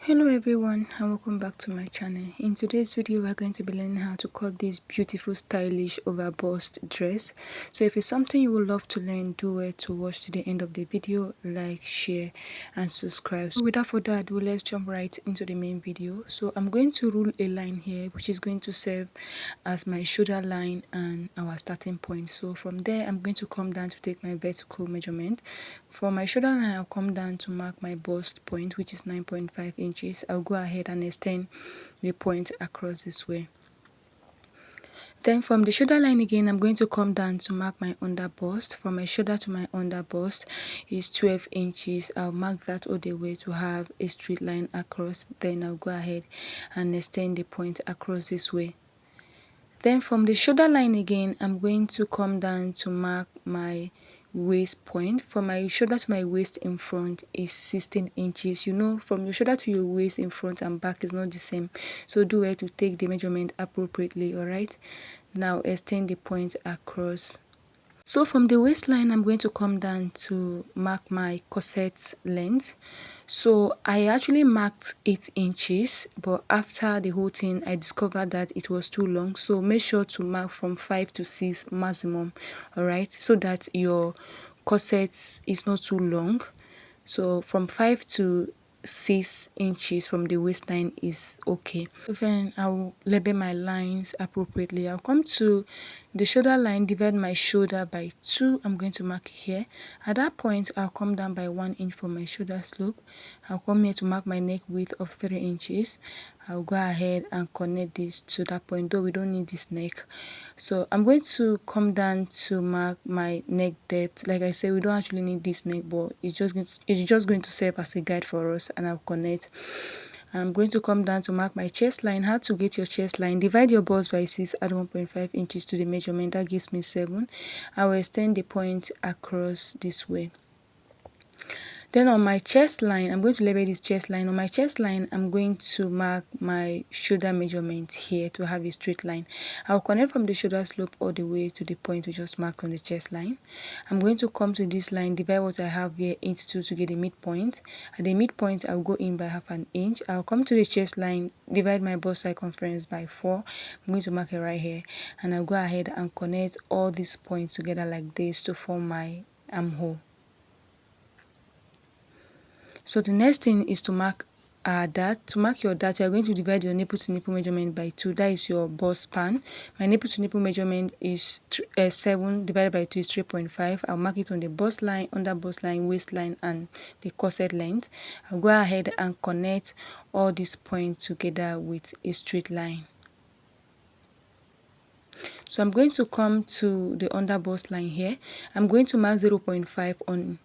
Hello everyone and welcome back to my channel. In today's video we're going to be learning how to cut this beautiful stylish overbust dress. So if it's something you would love to learn, do well to watch to the end of the video, like, share and subscribe. So without further ado, let's jump right into the main video. So I'm going to rule a line here which is going to serve as my shoulder line and our starting point. So from there I'm going to come down to take my vertical measurement. For my shoulder line I'll come down to mark my bust point, which is 9.5 inches. I'll go ahead and extend the point across this way. Then from the shoulder line again, I'm going to come down to mark my under bust. From my shoulder to my under bust is 12 inches. I'll mark that all the way to have a straight line across. Then I'll go ahead and extend the point across this way. Then from the shoulder line again, I'm going to come down to mark my waist point. From my shoulder to my waist in front is 16 inches. You know, from your shoulder to your waist in front and back is not the same, so do it to take the measurement appropriately. All right, now extend the point across. So from the waistline I'm going to come down to mark my corset length. So I actually marked 8 inches, but after the whole thing I discovered that it was too long, so make sure to mark from 5 to 6 maximum. All right, so that your corset is not too long. So from 5 to 6 inches from the waistline is okay. Then I'll label my lines appropriately. I'll come to the shoulder line, divide my shoulder by 2. I'm going to mark here. At that point I'll come down by 1 inch for my shoulder slope. I'll come here to mark my neck width of 3 inches. I'll go ahead and connect this to that point, though we don't need this neck. So I'm going to come down to mark my neck depth. Like I said, we don't actually need this neck, but it's just going to serve as a guide for us, and I'll connect. I'm going to come down to mark my chest line. How to get your chest line: divide your bust by 6, add 1.5 inches to the measurement, that gives me 7. I will extend the point across this way. Then on my chest line, I'm going to label this chest line. On my chest line, I'm going to mark my shoulder measurement here to have a straight line. I'll connect from the shoulder slope all the way to the point we just marked on the chest line. I'm going to come to this line, divide what I have here into 2 to get the midpoint. At the midpoint, I'll go in by half an inch. I'll come to the chest line, divide my bust circumference by 4. I'm going to mark it right here, and I'll go ahead and connect all these points together like this to form my armhole. So the next thing is to mark dart. To mark your dart, you are going to divide your nipple to nipple measurement by 2. That is your bust span. My nipple to nipple measurement is 7 divided by 2 is 3.5. I'll mark it on the bust line, under bust line, waistline, and the corset length. I'll go ahead and connect all these points together with a straight line. So I'm going to come to the under bust line here. I'm going to mark 0.5 on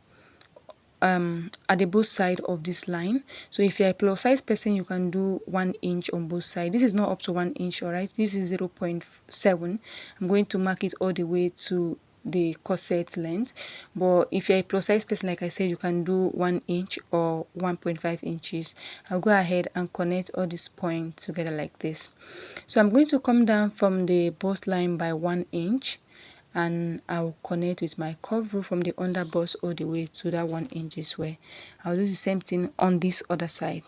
at the both side of this line. So if you're a plus size person, you can do 1 inch on both sides. This is not up to 1 inch, all right? This is 0.7. I'm going to mark it all the way to the corset length. But if you're a plus size person, like I said, you can do 1 inch or 1.5 inches. I'll go ahead and connect all these points together like this. So I'm going to come down from the bust line by 1 inch, and I'll connect with my curve rule from the under bust all the way to that 1 inch this way. I'll do the same thing on this other side.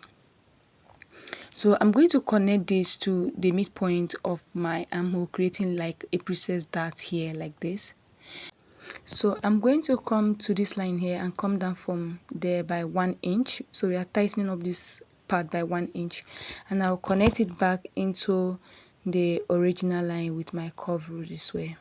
So I'm going to connect this to the midpoint of my armhole, creating like a princess dart here like this. So I'm going to come to this line here and come down from there by 1 inch. So we are tightening up this part by 1 inch, and I'll connect it back into the original line with my curve rule this way.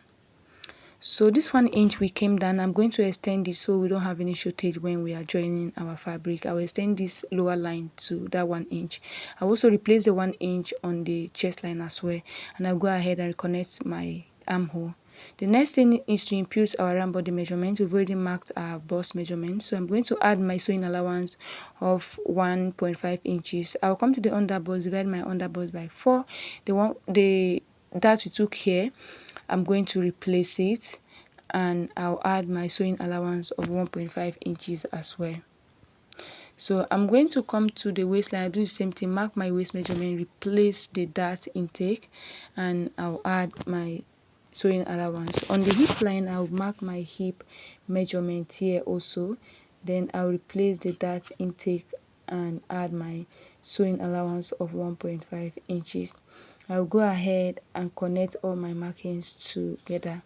So this 1 inch we came down, I'm going to extend this so we don't have any shortage when we are joining our fabric. I will extend this lower line to that 1 inch. I'll also replace the 1 inch on the chest line as well, and I'll go ahead and reconnect my armhole. The next thing is to impute our round body measurement. We've already marked our bust measurement, so I'm going to add my sewing allowance of 1.5 inches. I'll come to the under bust, divide my under bust by 4. The that we took here, I'm going to replace it, and I'll add my sewing allowance of 1.5 inches as well. So I'm going to come to the waistline, I do the same thing, mark my waist measurement, replace the dart intake, and I'll add my sewing allowance. On the hip line, I'll mark my hip measurement here also, then I'll replace the dart intake and add my sewing allowance of 1.5 inches. I'll go ahead and connect all my markings together.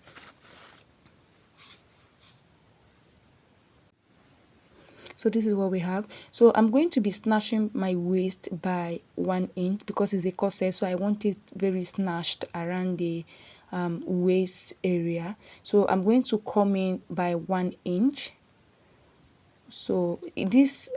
So this is what we have. So I'm going to be snatching my waist by 1 inch because it's a corset, so I want it very snatched around the waist area. So I'm going to come in by 1 inch. So this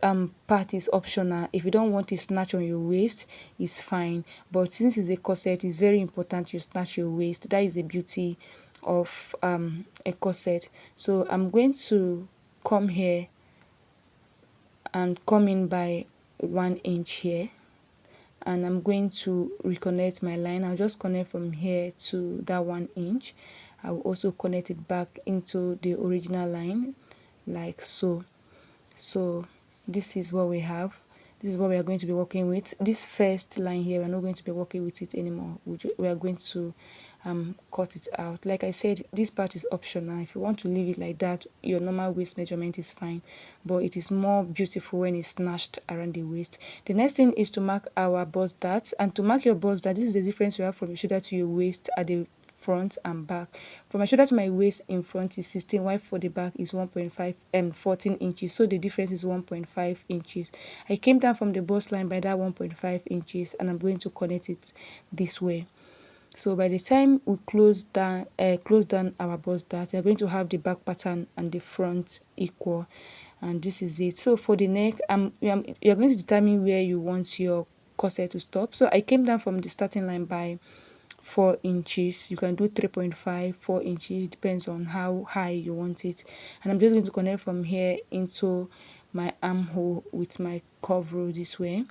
part is optional. If you don't want to snatch on your waist, it's fine, but since it's a corset, it's very important you snatch your waist. That is the beauty of a corset. So I'm going to come here and come in by 1 inch here, and I'm going to reconnect my line. I'll just connect from here to that 1 inch. I'll also connect it back into the original line like so. So this is what we have. This is what we are going to be working with. This first line here, we're not going to be working with it anymore. We are going to cut it out. Like I said, this part is optional. If you want to leave it like that, your normal waist measurement is fine, but it is more beautiful when it's snatched around the waist. The next thing is to mark our bust dart, and to mark your bust dart, this is the difference you have from your shoulder to your waist at the front and back. From my shoulder to my waist in front is 16, while for the back is 1.5 14 inches. So the difference is 1.5 inches. I came down from the bust line by that 1.5 inches, and I'm going to connect it this way. So by the time we close down our bust dart, we're going to have the back pattern and the front equal, and this is it. So for the neck, you're going to determine where you want your corset to stop. So I came down from the starting line by 4 inches. You can do 3.5, 4 inches, depends on how high you want it. And I'm just going to connect from here into my armhole with my curve row this way.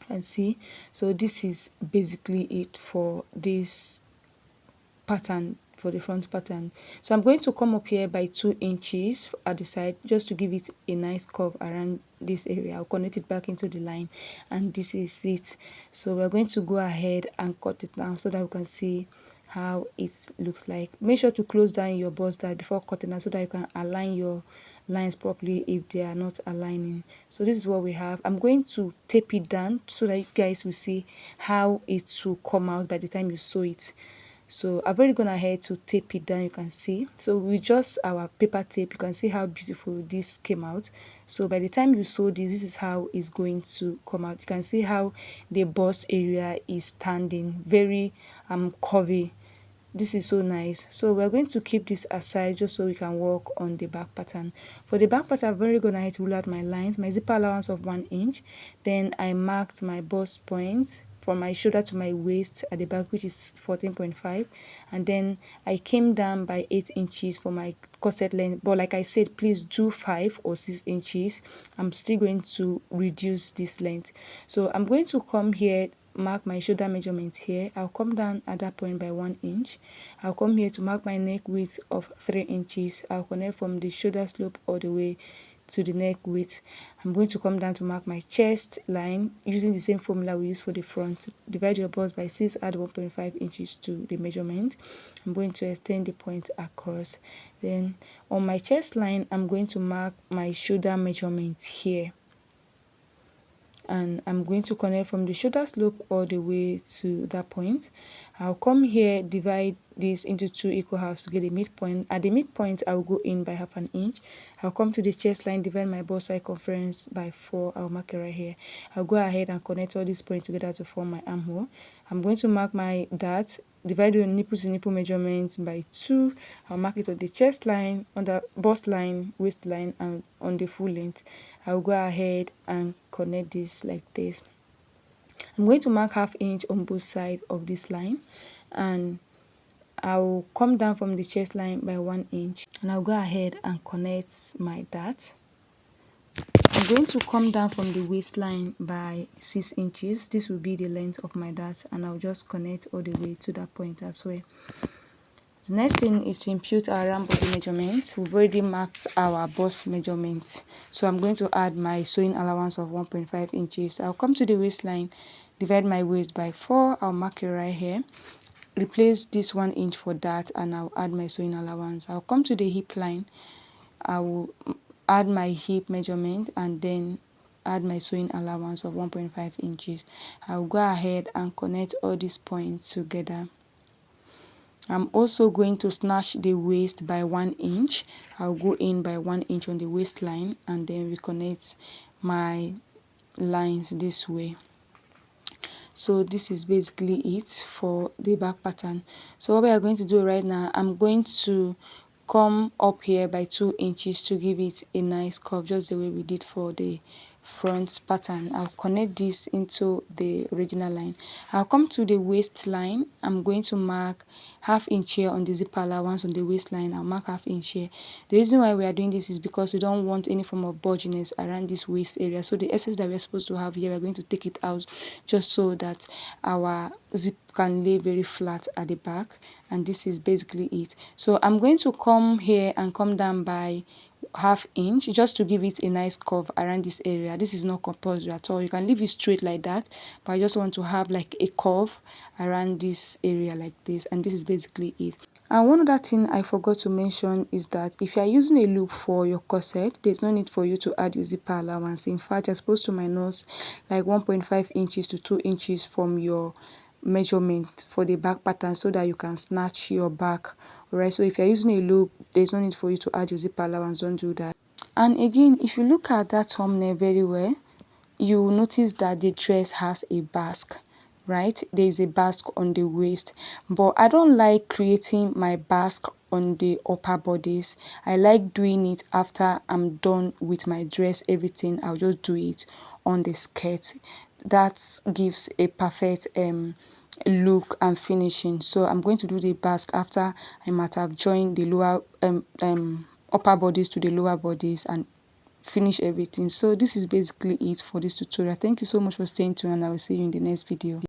And see, so this is basically it for this pattern, for the front pattern. So I'm going to come up here by 2 inches at the side just to give it a nice curve around this area. I'll connect it back into the line, and this is it. So we're going to go ahead and cut it down so that we can see how it looks like. Make sure to close down your bust dart before cutting out so that you can align your lines properly if they are not aligning. So this is what we have. I'm going to tape it down so that you guys will see how it will come out by the time you sew it. So I've already gone ahead to tape it down, you can see. So with just our paper tape, you can see how beautiful this came out. So by the time you sew this is how it's going to come out. You can see how the bust area is standing, very curvy. This is so nice. So we're going to keep this aside just so we can work on the back pattern. For the back pattern, I've already gone ahead to rule out my lines, my zipper allowance of 1 inch. Then I marked my bust point from my shoulder to my waist at the back, which is 14.5, and then I came down by 8 inches for my corset length. But like I said, please do 5 or 6 inches. I'm still going to reduce this length. So I'm going to come here, mark my shoulder measurement here. I'll come down at that point by 1 inch. I'll come here to mark my neck width of 3 inches. I'll connect from the shoulder slope all the way to the neck width. I'm going to come down to mark my chest line using the same formula we use for the front. Divide your bust by 6, add 1.5 inches to the measurement. I'm going to extend the point across. Then on my chest line, I'm going to mark my shoulder measurement here, and I'm going to connect from the shoulder slope all the way to that point. I'll come here, divide this into 2 equal halves to get a midpoint. At the midpoint, I'll go in by half an inch. I'll come to the chest line, divide my bust circumference by 4. I'll mark it right here. I'll go ahead and connect all these points together to form my armhole. I'm going to mark my dart, divide your nipple to nipple measurements by 2. I'll mark it on the chest line, on the bust line, waist line, and on the full length. I'll go ahead and connect this like this. I'm going to mark ½ inch on both sides of this line, and I'll come down from the chest line by 1 inch, and I'll go ahead and connect my dart. I'm going to come down from the waistline by 6 inches. This will be the length of my dart, and I'll just connect all the way to that point as well. The next thing is to impute our round body measurements. We've already marked our bust measurements, so I'm going to add my sewing allowance of 1.5 inches. I'll come to the waistline, divide my waist by 4. I'll mark it right here, replace this 1 inch for that, and I'll add my sewing allowance. I'll come to the hip line, I will add my hip measurement, and then add my sewing allowance of 1.5 inches. I'll go ahead and connect all these points together. I'm also going to snatch the waist by 1 inch. I'll go in by 1 inch on the waistline and then reconnect my lines this way. So this is basically it for the back pattern. So what we are going to do right now, I'm going to come up here by 2 inches to give it a nice curve, just the way we did for the front pattern. I'll connect this into the original line. I'll come to the waistline. I'm going to mark ½ inch here on the zipper allowance on the waistline. I'll mark ½ inch here. The reason why we are doing this is because we don't want any form of bulginess around this waist area. So the excess that we're supposed to have here, we're going to take it out just so that our zip can lay very flat at the back. And this is basically it. So I'm going to come here and come down by ½ inch just to give it a nice curve around this area. This is not compulsory at all. You can leave it straight like that, but I just want to have like a curve around this area like this, and this is basically it. And one other thing I forgot to mention is that if you are using a loop for your corset, there's no need for you to add your zipper allowance. In fact, you're supposed to minus like 1.5 inches to 2 inches from your measurement for the back pattern so that you can snatch your back. Alright, so if you're using a loop, there's no need for you to add your zipper allowance. Don't do that. And again, if you look at that thumbnail very well, you will notice that the dress has a basque, right? There is a basque on the waist, but I don't like creating my basque on the upper bodice. I like doing it after I'm done with my dress, everything. I'll just do it on the skirt. That gives a perfect look and finishing. So I'm going to do the basque after I might have joined the lower upper bodice to the lower bodice and finish everything. So this is basically it for this tutorial. Thank you so much for staying tuned, and I will see you in the next video.